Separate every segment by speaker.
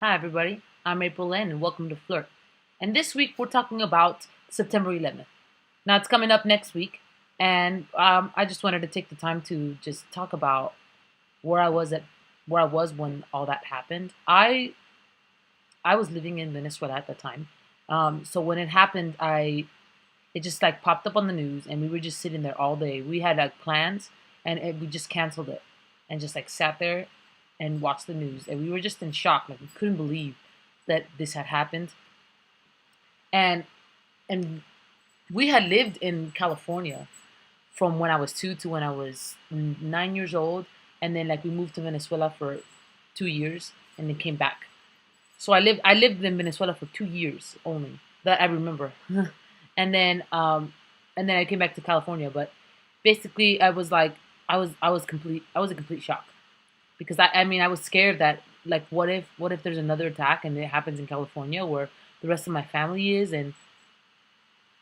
Speaker 1: Hi, everybody. I'm April Lynn, and welcome to Flirt. And this week we're talking about September 11th. Now it's coming up next week, and I just wanted to take the time to just talk about where I was at, where I was when all that happened. I was living in Venezuela at the time, so when it happened, it just like popped up on the news, and we were just sitting there all day. We had like plans, and we just canceled it, and just like sat there and watched the news, and we were just in shock. Like we couldn't believe that this had happened, and and we had lived in California from when I was 2 to when I was 9 years old, and then like we moved to Venezuela for 2 years, and then came back. So I lived in Venezuela for 2 years only that I remember, and then I came back to California. But basically, I was like I was a complete shock because I mean I was scared that like what if there's another attack and it happens in California where the rest of my family is, and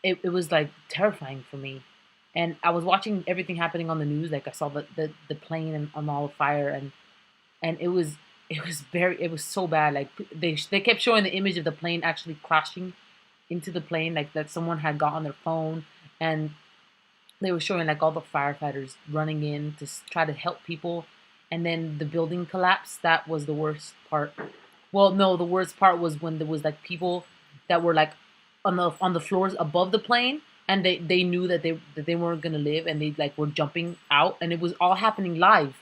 Speaker 1: it was like terrifying for me. And I was watching everything happening on the news. Like I saw the plane and on all fire, and it was so bad. Like they kept showing the image of the plane actually crashing into the plane, like that someone had got on their phone, and they were showing like all the firefighters running in to try to help people, and then the building collapsed. That was the worst part. Well, no, the worst part was when there was like people that were like on the floors above the plane, and they knew that they weren't gonna live, and they like were jumping out, and it was all happening live,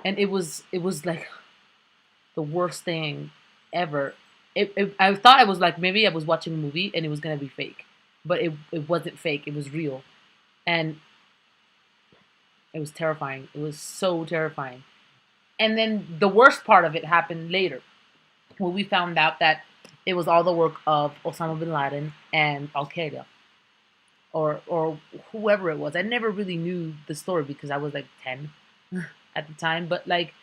Speaker 1: and it was like the worst thing ever. I thought I was like maybe I was watching a movie and it was gonna be fake, but it wasn't fake. It was real, and it was terrifying. It was so terrifying. And then the worst part of it happened later, where we found out that it was all the work of Osama bin Laden and Al Qaeda, or whoever it was. I never really knew the story because I was like 10 at the time, but like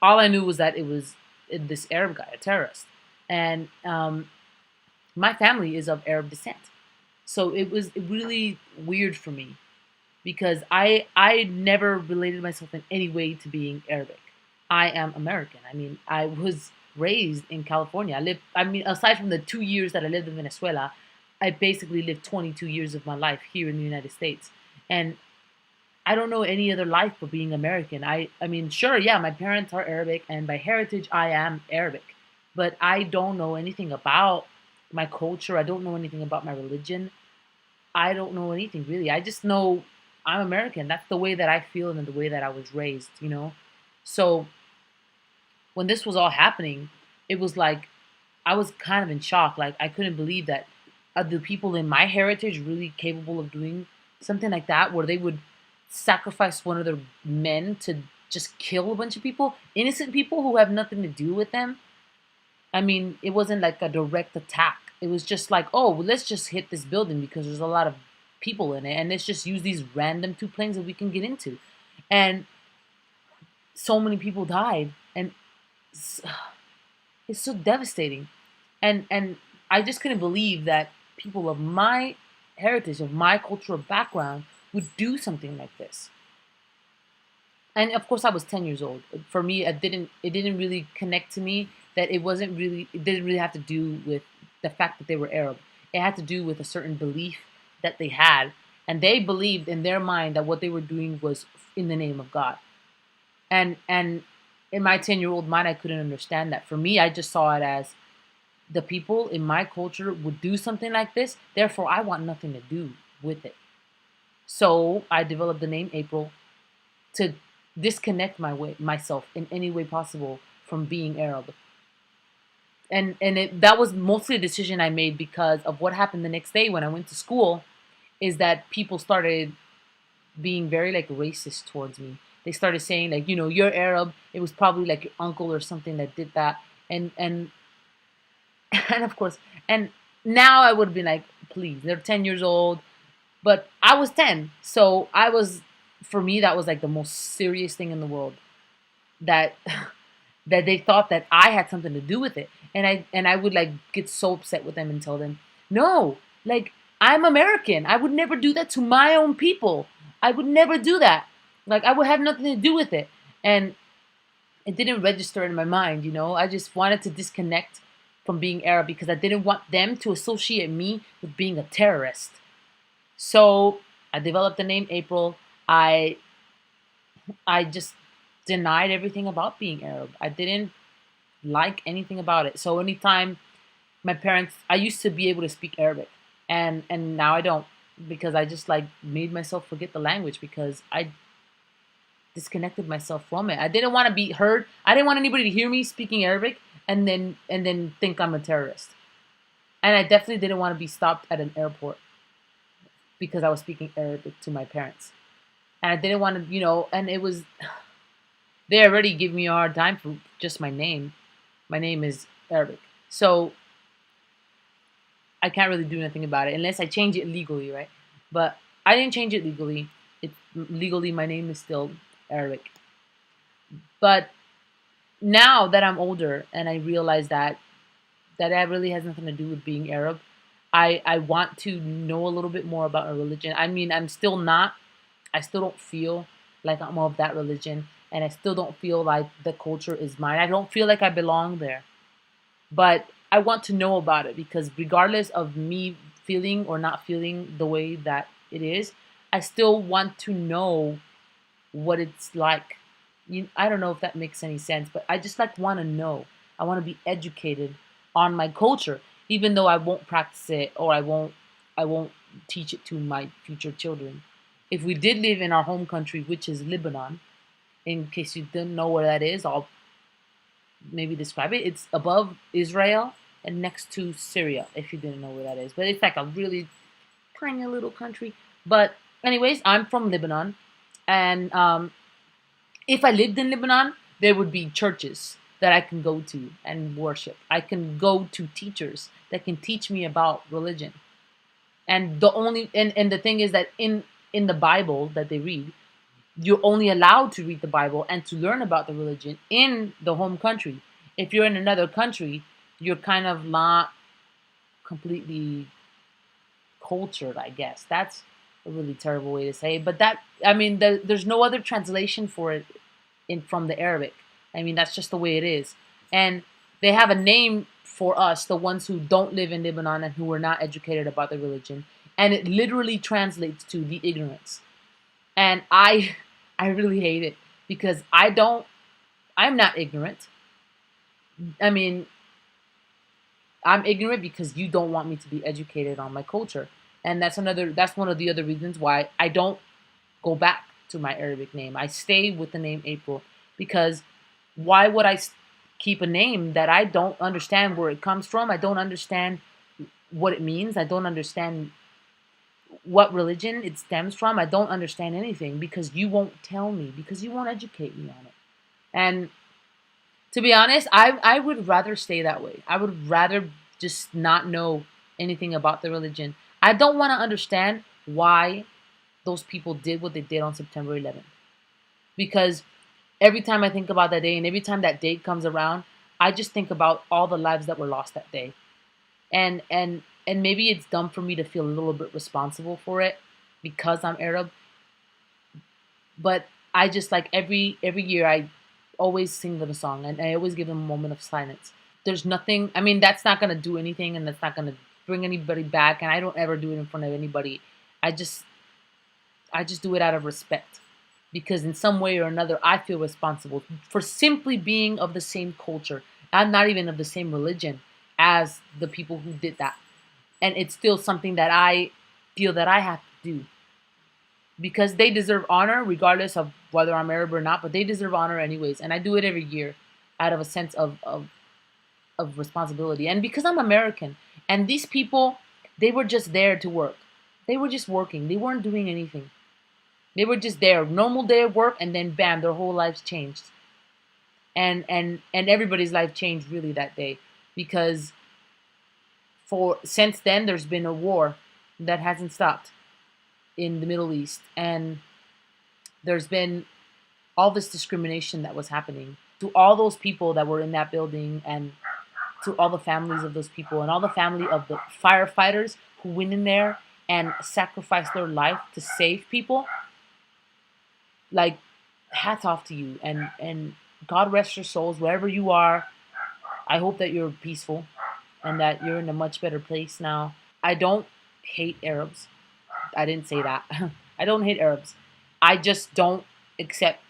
Speaker 1: all I knew was that it was this Arab guy, a terrorist, and my family is of Arab descent, so it was really weird for me because I never related myself in any way to being Arabic. I am American. I mean, I was raised in California. I mean, aside from the 2 years that I lived in Venezuela, I basically lived 22 years of my life here in the United States, and I don't know any other life but being American. I mean, sure, yeah, my parents are Arabic, and by heritage, I am Arabic, but I don't know anything about my culture. I don't know anything about my religion. I don't know anything really. I just know I'm American. That's the way that I feel and the way that I was raised. So when this was all happening, it was like I was kind of in shock. Like I couldn't believe that are the people in my heritage really capable of doing something like that, where they would sacrifice one of their men to just kill a bunch of people, innocent people who have nothing to do with them. I mean, it wasn't like a direct attack. It was just like, oh, well, let's just hit this building because there's a lot of people in it, and let's just use these random two planes that we can get into. And so many people died, and it's, it's so devastating. And I just couldn't believe that people of my heritage, of my cultural background, would do something like this. And of course, I was 10 years old. For me, it didn't really connect to me that it didn't really have to do with the fact that they were Arab. It had to do with a certain belief that they had, and they believed in their mind that what they were doing was in the name of God. And in my 10-year-old mind, I couldn't understand that. For me, I just saw it as the people in my culture would do something like this, therefore I want nothing to do with it. So I developed the name April to disconnect myself in any way possible from being Arab. And that was mostly a decision I made because of what happened the next day when I went to school, is that people started being very like racist towards me. They started saying like, you're Arab. It was probably like your uncle or something that did that. And and of course, and now I would be like, please, they're 10 years old, but I was 10, so for me, that was like the most serious thing in the world, that that they thought that I had something to do with it, and I would like get so upset with them and tell them, no, like I'm American. I would never do that to my own people. I would never do that. Like I would have nothing to do with it, and it didn't register in my mind, you know. I just wanted to disconnect from being Arab because I didn't want them to associate me with being a terrorist. So I developed the name April. I I just denied everything about being Arab. I didn't like anything about it. So anytime my parents, I used to be able to speak Arabic, and now I don't, because I just like made myself forget the language because I disconnected myself from it. I didn't want to be heard. I didn't want anybody to hear me speaking Arabic and then think I'm a terrorist. And I definitely didn't want to be stopped at an airport because I was speaking Arabic to my parents. And I didn't want to, and it was, they already give me a hard time for just my name. My name is Arabic. So I can't really do nothing about it unless I change it legally, right? But I didn't change it legally. Legally, my name is still Arabic. But now that I'm older and I realize that really has nothing to do with being Arab, I want to know a little bit more about a religion. I mean, I still don't feel like I'm of that religion, and I still don't feel like the culture is mine. I don't feel like I belong there. But I want to know about it because regardless of me feeling or not feeling the way that it is, I still want to know what it's like. I don't know if that makes any sense, but I just like want to know. I want to be educated on my culture, even though I won't practice it or I won't teach it to my future children. If we did live in our home country, which is Lebanon, in case you didn't know where that is, I'll maybe describe it. It's above Israel and next to Syria, if you didn't know where that is. But it's like a really tiny little country. But anyways, I'm from Lebanon, and if I lived in Lebanon, there would be churches that I can go to and worship. I can go to teachers that can teach me about religion. And the thing is that in the Bible that they read, you're only allowed to read the Bible and to learn about the religion in the home country. If you're in another country, you're kind of not completely cultured, I guess. That's a really terrible way to say it. But I mean, there's no other translation for it from the Arabic. I mean, that's just the way it is. And they have a name for us, the ones who don't live in Lebanon and who are not educated about the religion. And it literally translates to the ignorance. And I really hate it because I'm not ignorant. I mean, I'm ignorant because you don't want me to be educated on my culture. And that's one of the other reasons why I don't go back to my Arabic name. I stay with the name April because why would I keep a name that I don't understand where it comes from? I don't understand what it means. I don't understand what religion it stems from. I don't understand anything because you won't tell me, because you won't educate me on it. And to be honest, I would rather stay that way. I would rather just not know anything about the religion. I don't want to understand why those people did what they did on September 11th. Because every time I think about that day and every time that date comes around, I just think about all the lives that were lost that day. And maybe it's dumb for me to feel a little bit responsible for it because I'm Arab, but I just like every year I always sing them a song and I always give them a moment of silence. There's nothing. I mean, that's not gonna do anything, and that's not gonna bring anybody back. And I don't ever do it in front of anybody. I just I just do it out of respect because in some way or another I feel responsible for simply being of the same culture. I'm not even of the same religion as the people who did that, and it's still something that I feel that I have to do because they deserve honor regardless of whether I'm Arab or not, but they deserve honor anyways. And I do it every year out of a sense of responsibility. And because I'm American, and these people, they were just there to work. They were just working. They weren't doing anything. They were just there, normal day of work, and then bam, their whole lives changed. And everybody's life changed really that day because for since then there's been a war that hasn't stopped in the Middle East, and there's been all this discrimination that was happening to all those people that were in that building, and to all the families of those people, and all the family of the firefighters who went in there and sacrificed their life to save people. Like, hats off to you. And God rest your souls wherever you are. I hope that you're peaceful and that you're in a much better place now. I don't hate Arabs. I didn't say that. I don't hate Arabs. I just don't accept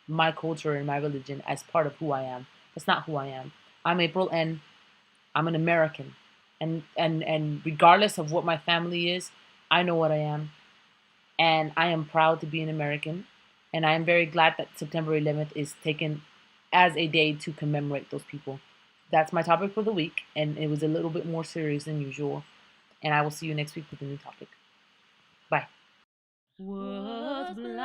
Speaker 1: my culture and my religion as part of who I am. That's not who I am. I'm April and I'm an American. And regardless of what my family is, I know what I am. And I am proud to be an American. And I am very glad that September 11th is taken as a day to commemorate those people. That's my topic for the week, and it was a little bit more serious than usual. And I will see you next week with a new topic. Bye. Was blind.